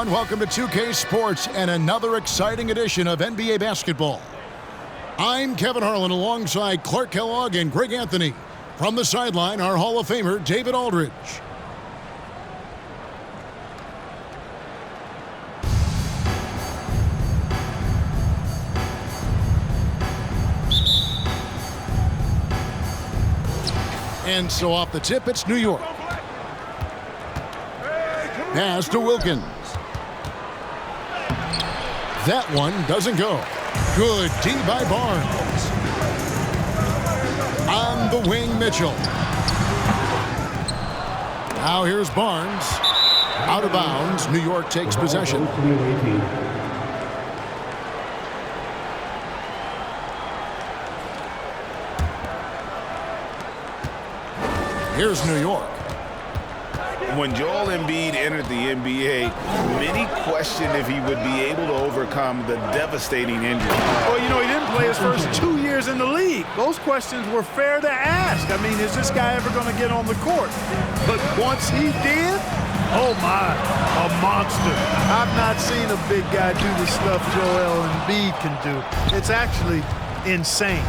everyone. Welcome to 2K Sports and another exciting edition of NBA basketball. I'm Kevin Harlan alongside Clark Kellogg and Greg Anthony. From the sideline, our Hall of Famer, David Aldridge. And so off the tip, it's New York. Pass to Wilkins. That one doesn't go. Good D by Barnes. On the wing, Mitchell. Now here's Barnes. Out of bounds. New York takes possession. Here's New York. When Joel Embiid entered the NBA, many questioned if he would be able to overcome the devastating injury. Well, you know, he didn't play his first 2 years in the league. Those questions were fair to ask. I mean, is this guy ever going to get on the court? But once he did, oh my, a monster. I've not seen a big guy do the stuff Joel Embiid can do. It's actually insane.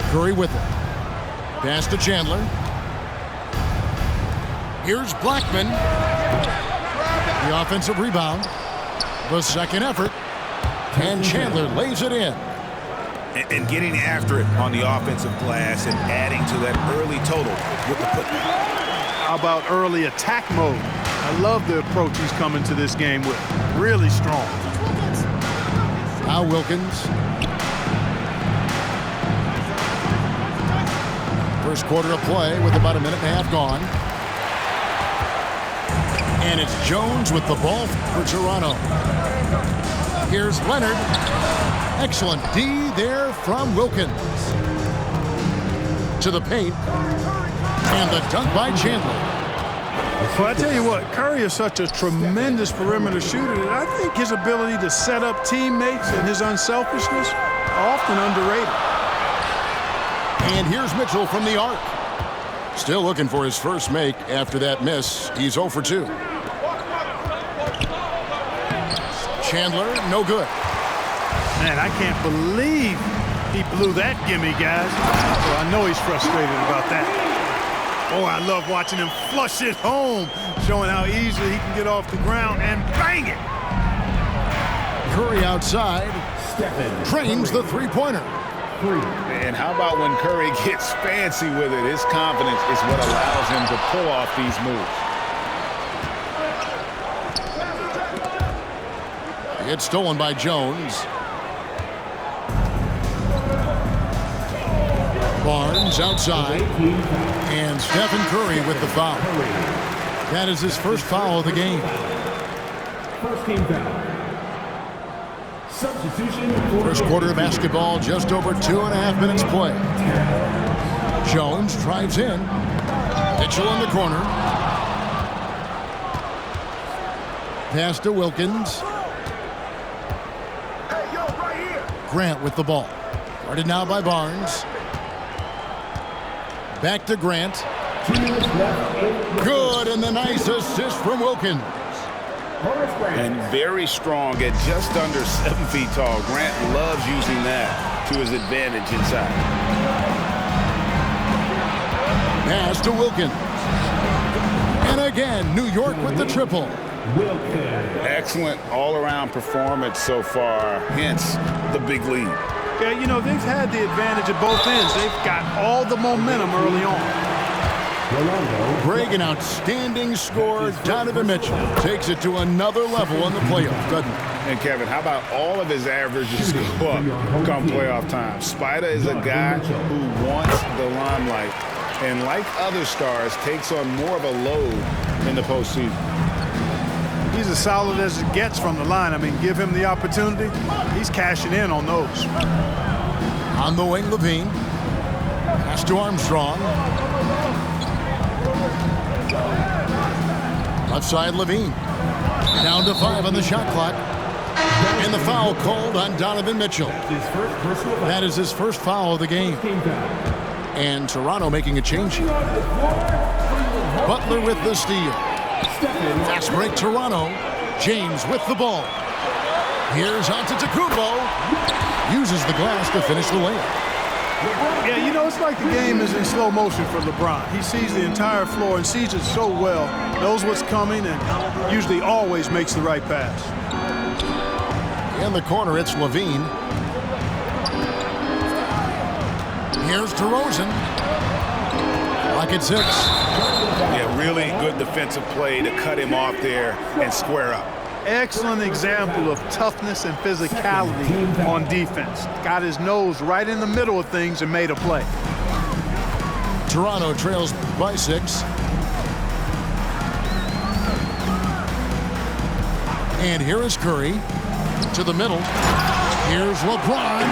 Curry with it. Pass to Chandler. Here's Blackman. The offensive rebound. The second effort. And Chandler lays it in. And getting after it on the offensive glass and adding to that early total with the putback. How about early attack mode? I love the approach he's coming to this game with. Really strong. Now Wilkins. First quarter of play with about a minute and a half gone. And it's Jones with the ball for Toronto. Here's Leonard. Excellent D there from Wilkins. To the paint. And the dunk by Chandler. Well, I tell you what, Curry is such a tremendous perimeter shooter that I think his ability to set up teammates and his unselfishness are often underrated. And here's Mitchell from the arc. Still looking for his first make after that miss. He's 0 for 2. Chandler, no good. Man, I can't believe he blew that gimme, guys. Well, I know he's frustrated about that. Oh, I love watching him flush it home, showing how easily he can get off the ground and bang it. Curry outside. Trains the three-pointer. And how about when Curry gets fancy with it? His confidence is what allows him to pull off these moves. It's stolen by Jones. Barnes outside. And Stephen Curry with the foul. That is his first foul of the game. First team foul. First quarter of basketball, just over 2.5 minutes play. Jones drives in. Mitchell in the corner. Pass to Wilkins. Grant with the ball. Guarded now by Barnes. Back to Grant. Good, and the nice assist from Wilkins. And very strong at just under 7 feet tall. Grant loves using that to his advantage inside. Pass to Wilkins. And again, New York with the triple. Excellent all-around performance so far, hence the big lead. Yeah, you know, they've had the advantage at both ends. They've got all the momentum early on. Greg, an outstanding scorer. Donovan Mitchell takes it to another level in the playoff, doesn't he? And Kevin, how about all of his averages go up come playoff time? Spider is a guy who wants the limelight, and like other stars, takes on more of a load in the postseason. He's as solid as it gets from the line. I mean, give him the opportunity. He's cashing in on those. On the wing, Levine. Pass to Armstrong. Left side, Levine. Down to 5 on the shot clock. And the foul called on Donovan Mitchell. That is his first foul of the game. And Toronto making a change here. Butler with the steal. Fast break Toronto. James with the ball. Here's Antetokounmpo. Uses the glass to finish the layup. Yeah, you know, it's like the game is in slow motion for LeBron. He sees the entire floor and sees it so well, knows what's coming, and usually always makes the right pass. In the corner, it's Levine. Here's DeRozan. Lock at 6. Yeah, really good defensive play to cut him off there and square up. Excellent example of toughness and physicality on defense. Got his nose right in the middle of things and made a play. Toronto trails by 6. And here is Curry to the middle. Here's LeBron.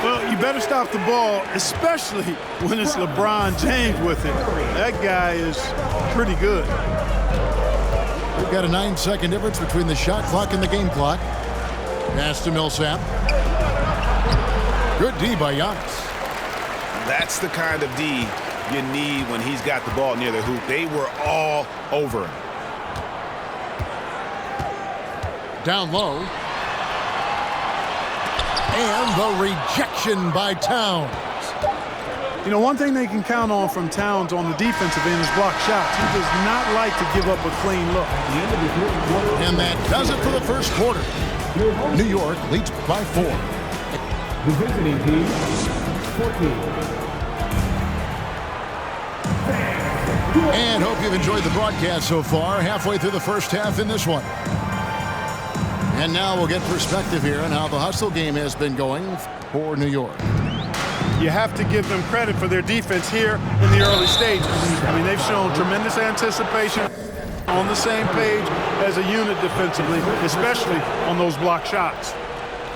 Well, you better stop the ball, especially when it's LeBron James with it. That guy is pretty good. We've got a 9-second difference between the shot clock and the game clock. Pass to Millsap. Good D by Giannis. That's the kind of D you need when he's got the ball near the hoop. They were all over him. Down low. And the rejection by Towns. You know, one thing they can count on from Towns on the defensive end is block shots. He does not like to give up a clean look. And that does it for the first quarter. New York leads by 4. The visiting team, 14. And hope you've enjoyed the broadcast so far. Halfway through the first half in this one. And now we'll get perspective here on how the hustle game has been going for New York. You have to give them credit for their defense here in the early stages. I mean, they've shown tremendous anticipation, on the same page as a unit defensively, especially on those block shots.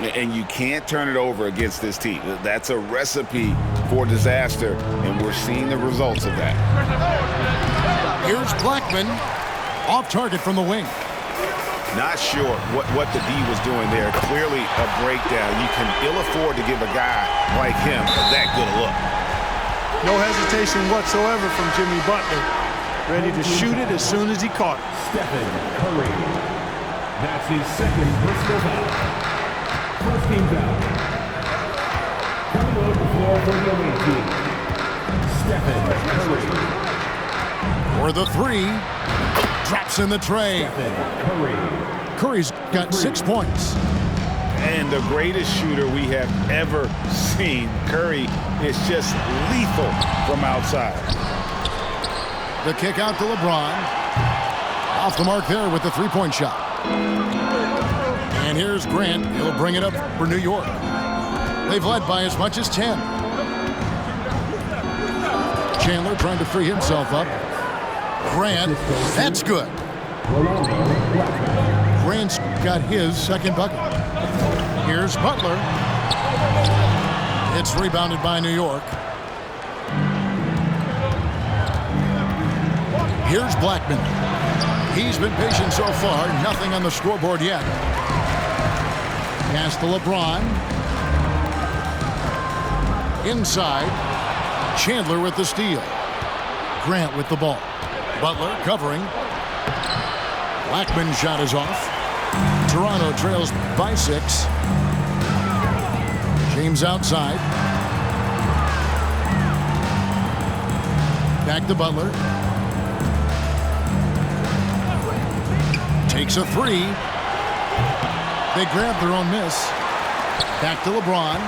And you can't turn it over against this team. That's a recipe for disaster, and we're seeing the results of that. Here's Blackman, off target from the wing. Not sure what the D was doing there. Clearly a breakdown. You can ill afford to give a guy like him that good a look. No hesitation whatsoever from Jimmy Butler. Ready to shoot it as soon as he caught it. Stephen Curry. That's his second personal foul. First team foul. Coming on the floor for the away team, Stephen Curry. For the 3. Drops in the tray. Curry's got 6 points. And the greatest shooter we have ever seen. Curry is just lethal from outside. The kick out to LeBron. Off the mark there with the 3-point shot. And here's Grant. He'll bring it up for New York. They've led by as much as 10. Chandler trying to free himself up. Grant, that's good. Grant's got his second bucket. Here's Butler. It's rebounded by New York. Here's Blackman. He's been patient so far. Nothing on the scoreboard yet. Pass to LeBron. Inside. Chandler with the steal. Grant with the ball. Butler covering. Blackman's shot is off. Toronto trails by 6. James outside. Back to Butler. Takes a 3. They grab their own miss. Back to LeBron.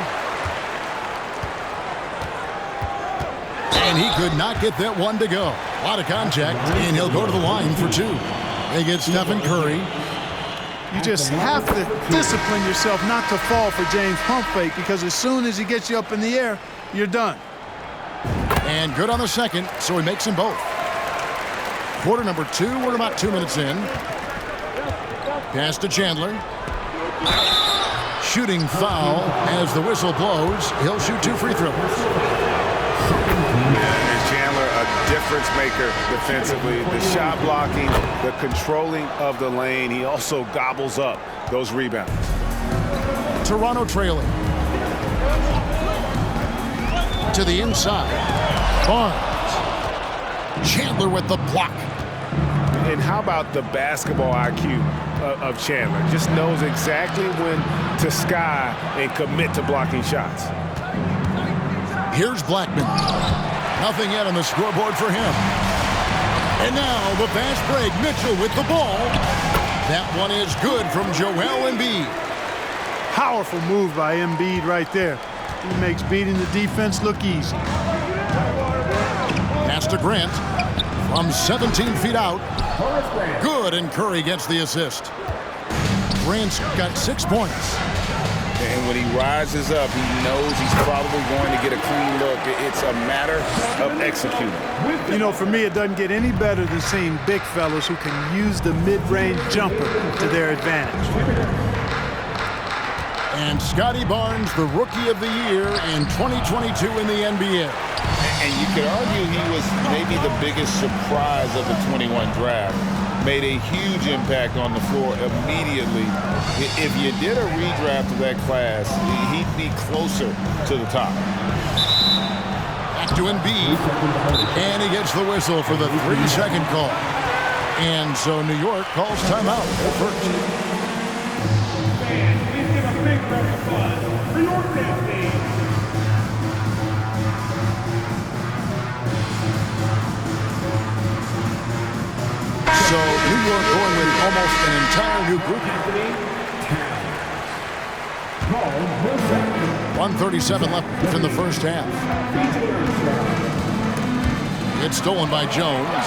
And he could not get that one to go. A lot of contact, and he'll go to the line for 2. They get Stephen Curry. You just have to discipline yourself not to fall for James pump fake, because as soon as he gets you up in the air, you're done. And good on the second, so he makes them both. Quarter number 2, we're about 2 minutes in. Pass to Chandler. Shooting foul as the whistle blows. He'll shoot 2 free throws. And Chandler, a difference maker defensively. The shot blocking, the controlling of the lane. He also gobbles up those rebounds. Toronto trailing. To the inside. Barnes. Chandler with the block. And how about the basketball IQ of Chandler? Just knows exactly when to sky and commit to blocking shots. Here's Blackman. Nothing yet on the scoreboard for him. And now the fast break. Mitchell with the ball. That one is good from Joel Embiid. Powerful move by Embiid right there. He makes beating the defense look easy. Pass to Grant from 17 feet out. Good, and Curry gets the assist. Grant's got 6 points. And when he rises up, he knows he's probably going to get a clean look. It's a matter of executing. You know, for me, it doesn't get any better than seeing big fellas who can use the mid-range jumper to their advantage. And Scotty Barnes, the Rookie of the Year in 2022 in the NBA. And you could argue he was maybe the biggest surprise of the 21 draft. Made a huge impact on the floor immediately. If you did a redraft of that class, he'd be closer to the top. Back to Embiid, and he gets the whistle for the 3-second call. And so New York calls timeout at first. And please give a big round of applause for your team. So New York going with almost an entire new group. 1:37 left in the first half. It's stolen by Jones.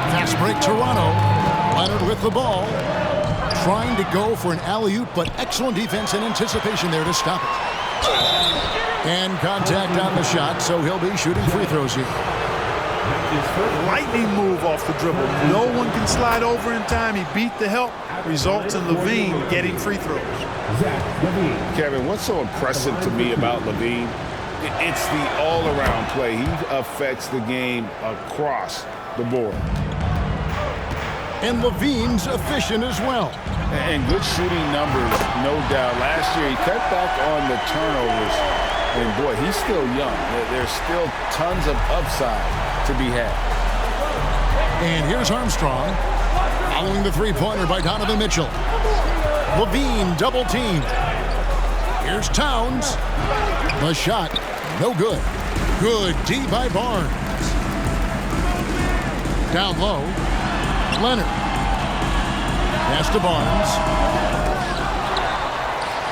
Fast break Toronto. Leonard with the ball. Trying to go for an alley-oop, but excellent defense and anticipation there to stop it. And contact on the shot, so he'll be shooting free throws here. Lightning move off the dribble. No one can slide over in time. He beat the help. Results in Levine getting free throws. Kevin, what's so impressive to me about Levine? It's the all-around play. He affects the game across the board. And Levine's efficient as well. And good shooting numbers, no doubt. Last year, he cut back on the turnovers. And, boy, he's still young. There's still tons of upside to be had. And here's Armstrong. Following the three-pointer by Donovan Mitchell. Levine double-teamed. Here's Towns. The shot, no good. Good D by Barnes. Down low, Leonard. Pass to Barnes.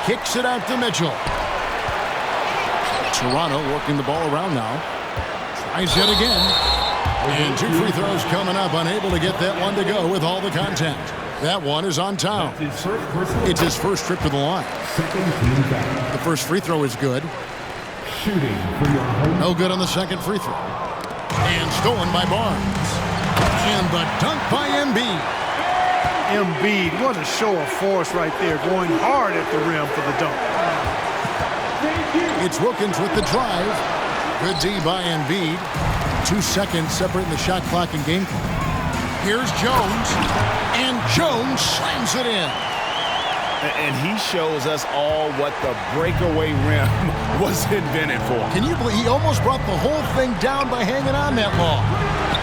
Kicks it out to Mitchell. Toronto working the ball around now. Tries it again. And 2 free throws coming up. Unable to get that one to go with all the contact. That one is on Town. It's his first trip to the line. The first free throw is good. No good on the second free throw. And stolen by Barnes. And the dunk by Embiid. Embiid, what a show of force right there, going hard at the rim for the dunk. It's Wilkins with the drive. Good D by Embiid. 2 seconds separating the shot clock and game clock. Here's Jones, and Jones slams it in. And he shows us all what the breakaway rim was invented for. Can you believe he almost brought the whole thing down by hanging on that long?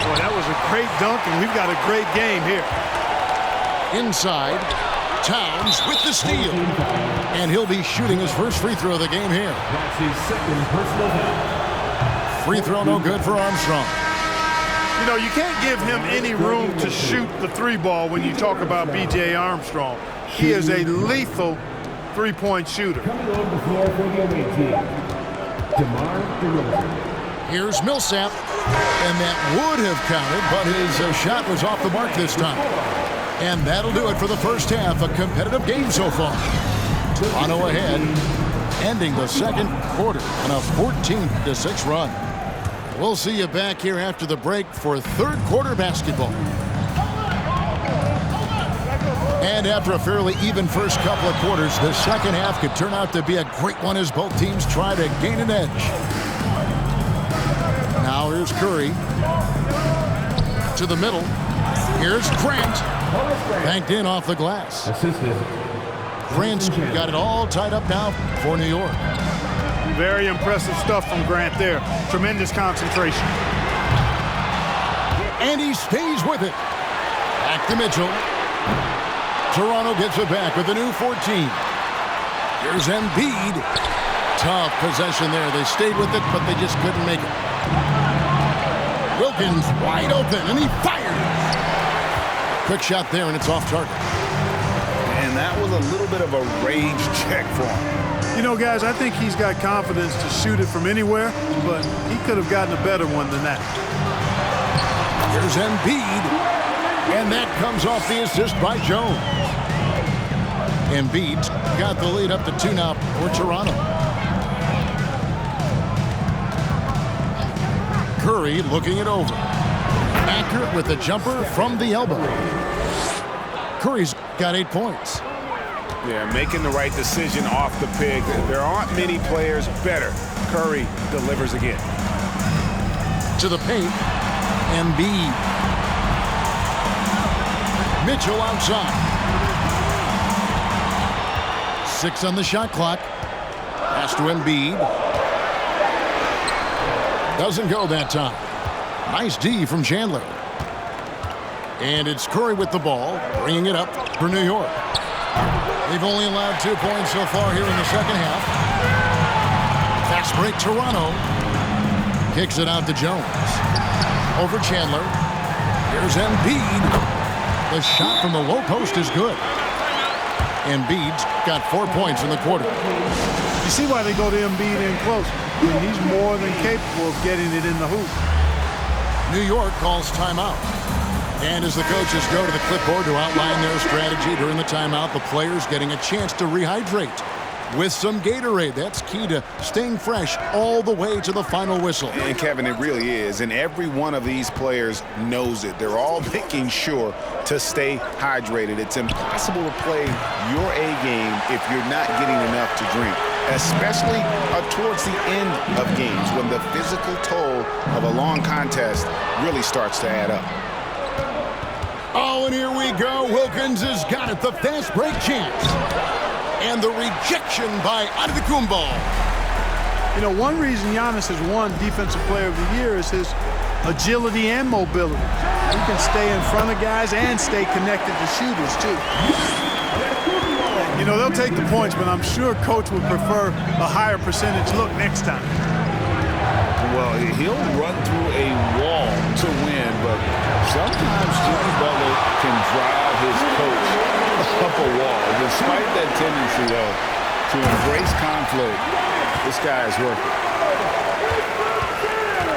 Boy, that was a great dunk, and we've got a great game here. Inside, Towns with the steal. And he'll be shooting his first free throw of the game here. That's his second personal foul. Free throw no good for Armstrong. You know, you can't give him any room to shoot the three ball when you talk about B.J. Armstrong. He is a lethal three-point shooter. Coming on the floor for the away team, DeMar DeRozan. Here's Millsap, and that would have counted, but his shot was off the mark this time. And that'll do it for the first half. A competitive game so far. Toronto ahead, ending the second quarter on a 14-6 run. We'll see you back here after the break for third quarter basketball. And after a fairly even first couple of quarters, the second half could turn out to be a great one as both teams try to gain an edge. Now here's Curry. To the middle. Here's Grant. Banked in off the glass. Assisted. Grant's got it all tied up now for New York. Very impressive stuff from Grant there. Tremendous concentration. And he stays with it. Back to Mitchell. Toronto gets it back with a new 14. Here's Embiid. Tough possession there. They stayed with it, but they just couldn't make it. Wilkins wide open, and he fires. Quick shot there, and it's off target. And that was a little bit of a rage check for him. You know, guys, I think he's got confidence to shoot it from anywhere, but he could have gotten a better one than that. Here's Embiid, and that comes off the assist by Jones. Embiid's got the lead up to 2 now for Toronto. Curry looking it over. Accurate with the jumper from the elbow. Curry's got 8 points. Yeah, making the right decision off the pick. There aren't many players better. Curry delivers again. To the paint. Embiid. Mitchell outside. 6 on the shot clock. Pass to Embiid. Doesn't go that time. Nice D from Chandler. And it's Curry with the ball, bringing it up for New York. They've only allowed 2 points so far here in the second half. Fast break, Toronto. Kicks it out to Jones. Over Chandler. Here's Embiid. The shot from the low post is good. Embiid's got 4 points in the quarter. You see why they go to Embiid in close. I mean, he's more than capable of getting it in the hoop. New York calls timeout. And as the coaches go to the clipboard to outline their strategy during the timeout, the players getting a chance to rehydrate with some Gatorade. That's key to staying fresh all the way to the final whistle. And Kevin, it really is. And every one of these players knows it. They're all making sure to stay hydrated. It's impossible to play your A game if you're not getting enough to drink, especially towards the end of games when the physical toll of a long contest really starts to add up. Oh, and here we go. Wilkins has got it. The fast break chance. And the rejection by Antetokounmpo. You know, one reason Giannis has won Defensive Player of the Year is his agility and mobility. He can stay in front of guys and stay connected to shooters, too. You know, they'll take the points, but I'm sure Coach would prefer a higher percentage look next time. Well, he'll run through a wall to win, but sometimes Jimmy Butler can drive his coach up a wall. Despite that tendency, though, to embrace conflict, this guy is working.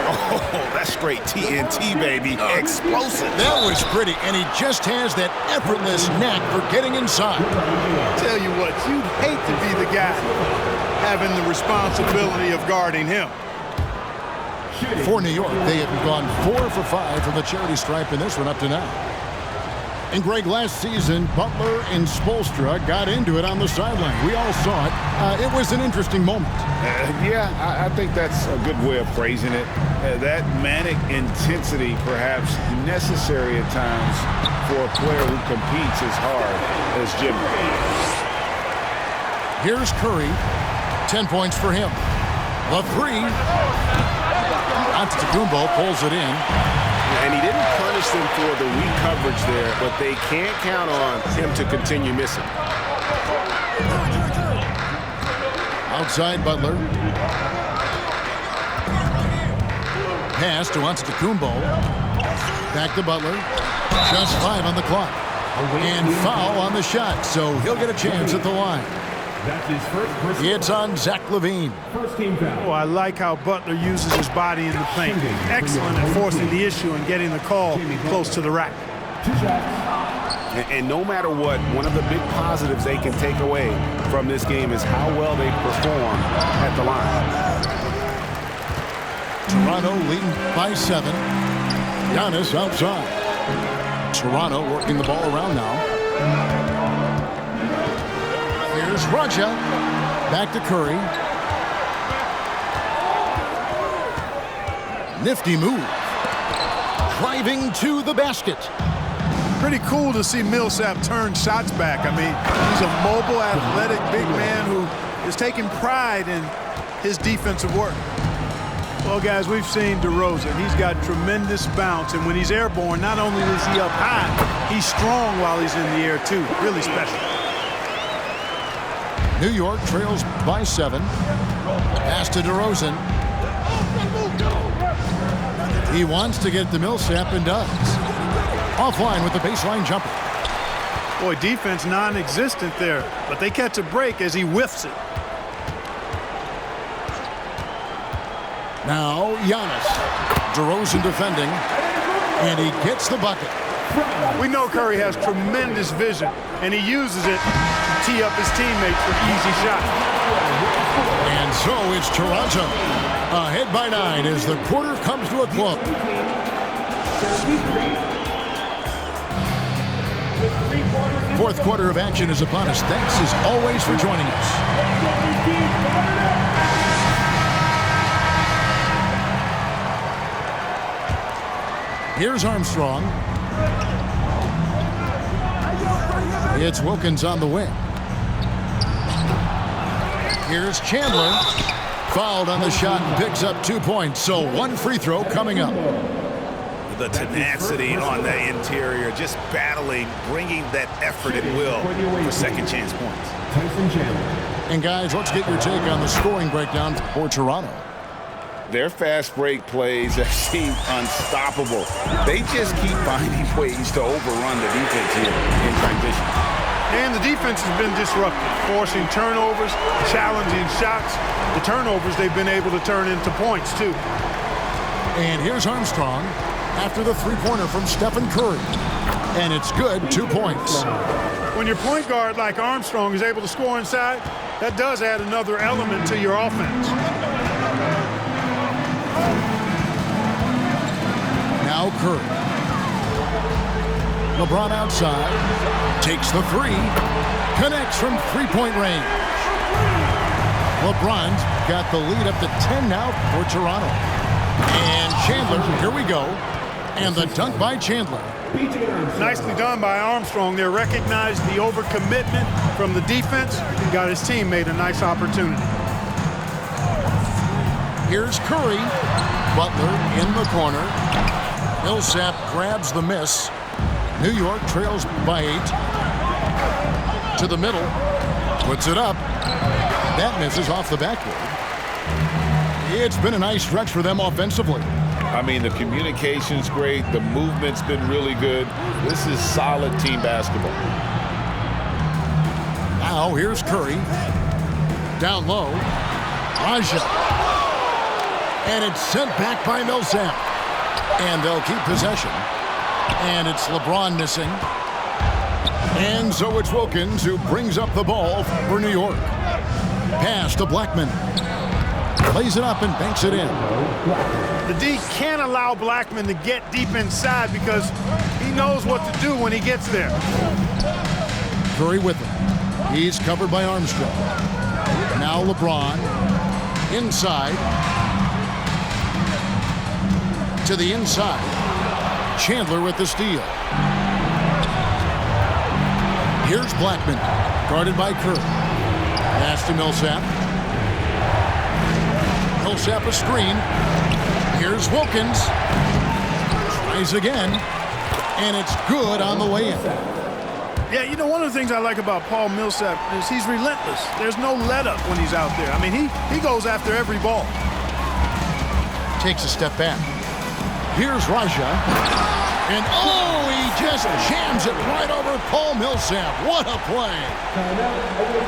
Oh, that's straight TNT, baby. Explosive. That was pretty, and he just has that effortless knack for getting inside. Tell you what, you'd hate to be the guy having the responsibility of guarding him. For New York, they have gone 4 for 5 from the charity stripe in this one up to now. And Greg, last season, Butler and Spoelstra got into it on the sideline. We all saw it. It was an interesting moment. Yeah, I think that's a good way of phrasing it. That manic intensity, perhaps necessary at times for a player who competes as hard as Jimmy. Here's Curry. 10 points for him. The 3. Antetokounmpo pulls it in. And he didn't punish them for the weak coverage there, but they can't count on him to continue missing. Outside Butler. Pass to Antetokounmpo. Back to Butler. Just 5 on the clock. And foul on the shot, so he'll get a chance at the line. That's his first personal. It's on Zach LaVine. First team foul. Oh, I like how Butler uses his body in the paint. Excellent at forcing the issue and getting the call close to the rack. 2 shots. And no matter what, one of the big positives they can take away from this game is how well they perform at the line. Toronto leading by 7. Giannis outside. Toronto working the ball around now. Here's Raja. Back to Curry. Nifty move. Driving to the basket. Pretty cool to see Millsap turn shots back. I mean, he's a mobile, athletic big man who is taking pride in his defensive work. Well, guys, we've seen DeRozan. He's got tremendous bounce, and when he's airborne, not only is he up high, he's strong while he's in the air, too. Really special. New York trails by 7. Pass to DeRozan. He wants to get to Millsap and does. Offline with the baseline jumper. Boy, defense non-existent there, but they catch a break as he whiffs it. Now Giannis. DeRozan defending, and he gets the bucket. We know Curry has tremendous vision, and he uses it to tee up his teammates for easy shots. And so it's Toronto ahead by 9 as the quarter comes to a close. Fourth quarter of action is upon us. Thanks as always for joining us. Here's Armstrong. It's Wilkins on the wing. Here's Chandler. Fouled on the shot and picks up 2 points. So 1 free throw coming up. The tenacity on the interior, just battling, bringing that effort and will for second chance points. And guys, let's get your take on the scoring breakdown for Toronto. Their fast break plays have seemed unstoppable. They just keep finding ways to overrun the defense here in transition. And the defense has been disruptive, forcing turnovers, challenging shots. The turnovers they've been able to turn into points, too. And here's Armstrong after the three-pointer from Stephen Curry. And it's good, 2 points. When your point guard like Armstrong is able to score inside, that does add another element to your offense. Now Curry. LeBron outside. Takes the three. Connects from three-point range. LeBron's got the lead up to 10 now for Toronto. And Chandler, here we go. And the dunk by Chandler. Nicely done by Armstrong there. Recognized the overcommitment from the defense. Got his teammate a nice opportunity. Here's Curry. Butler in the corner. Millsap grabs the miss. New York trails by 8. To the middle. Puts it up. That misses off the backboard. It's been a nice stretch for them offensively. I mean, the communication's great. The movement's been really good. This is solid team basketball. Now here's Curry. Down low. Raja. And it's sent back by Millsap. And they'll keep possession. And it's LeBron missing. And so it's Wilkins who brings up the ball for New York. Pass to Blackman. Plays it up and banks it in. The D can't allow Blackman to get deep inside because he knows what to do when he gets there. Curry with him. He's covered by Armstrong. Now LeBron. Inside. To the inside. Chandler with the steal. Here's Blackman. Guarded by Curry. Pass to Millsap. Millsap a screen. Here's Wilkins. Tries again. And it's good on the way in. Yeah, you know, one of the things I like about Paul Millsap is he's relentless. There's no let-up when he's out there. I mean, he goes after every ball. Takes a step back. Here's Raja. And oh, he just jams it right over Paul Millsap. What a play.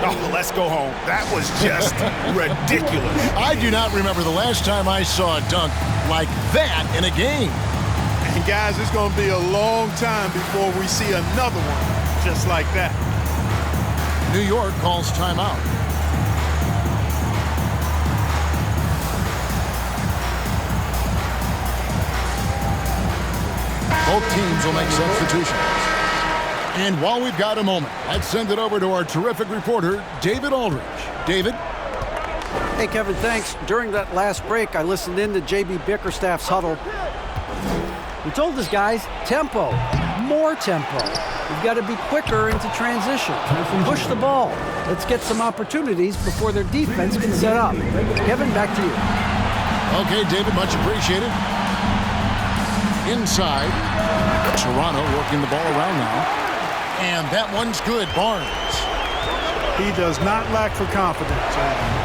Oh, let's go home. That was just ridiculous. I do not remember the last time I saw a dunk like that in a game. And guys, it's going to be a long time before we see another one just like that. New York calls timeout. Both teams will make substitutions. And while we've got a moment, let's send it over to our terrific reporter, David Aldridge. David? Hey, Kevin, thanks. During that last break, I listened in to J.B. Bickerstaff's huddle. He told his guys, tempo, more tempo. We've got to be quicker into transition. Push the ball. Let's get some opportunities before their defense can set up. Kevin, back to you. Okay, David, much appreciated. Inside. Toronto working the ball around now. And that one's good. Barnes. He does not lack for confidence.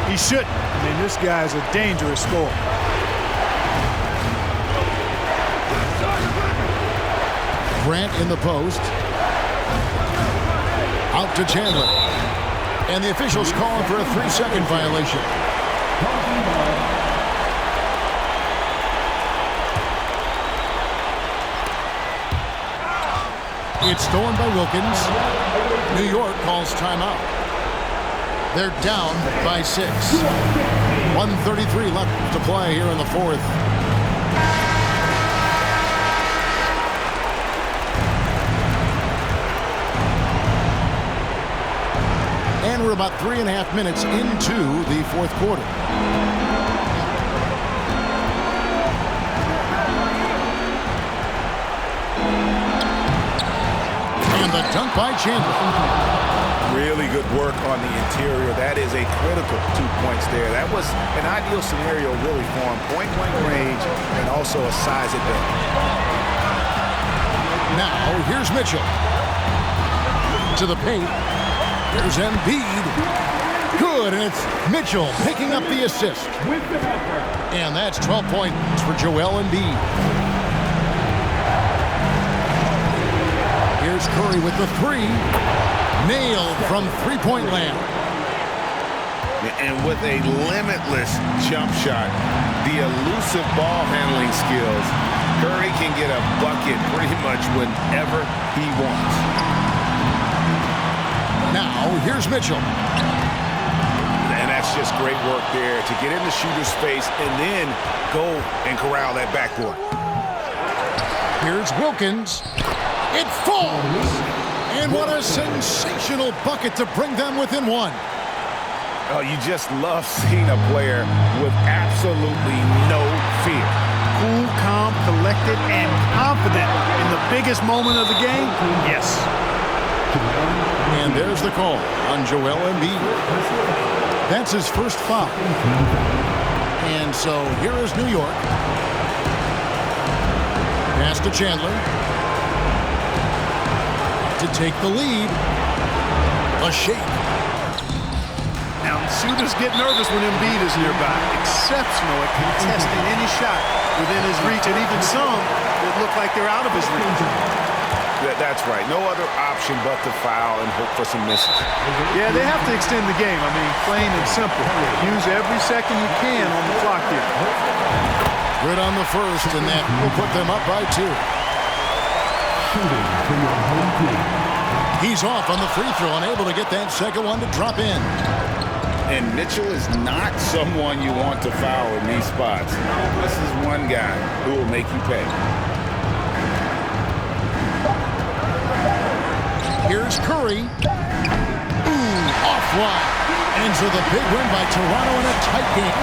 He shouldn't. I mean, this guy's a dangerous scorer. Grant in the post. Out to Chandler. And the officials calling for a 3-second violation. It's stolen by Wilkins. New York calls timeout. They're down by 6. 1:33 left to play here in the fourth. And we're about 3.5 minutes into the fourth quarter. And the dunk by Chandler. Really good work on the interior. That is a critical 2 points there. That was an ideal scenario really for him. Point-blank range and also a size advantage. Now, here's Mitchell. To the paint. Here's Embiid. Good, and it's Mitchell picking up the assist. And that's 12 points for Joel Embiid. Here's Curry with the 3. Nailed from three-point land. And with a limitless jump shot, the elusive ball handling skills, Curry can get a bucket pretty much whenever he wants. Now, here's Mitchell. And that's just great work there to get in the shooter's space and then go and corral that backcourt. Here's Wilkins. It falls. And what a sensational bucket to bring them within 1. Oh, you just love seeing a player with absolutely no fear. Cool, calm, collected, and confident in the biggest moment of the game. Yes. And there's the call on Joel Embiid. That's his first foul. And so here is New York. Pass to Chandler. To take the lead. A shake. Now, shooters get nervous when Embiid is nearby. Exceptional at contesting any shot within his reach, and even some that look like they're out of his reach. That's right. No other option but to foul and hope for some misses. Yeah, they have to extend the game. I mean, plain and simple. Use every second you can on the clock here. Good on the first, and that will put them up by 2. He's off on the free throw, unable to get that second one to drop in. And Mitchell is not someone you want to foul in these spots. This is one guy who will make you pay. Here's Curry. Ooh, offline. And so the big win by Toronto in a tight game.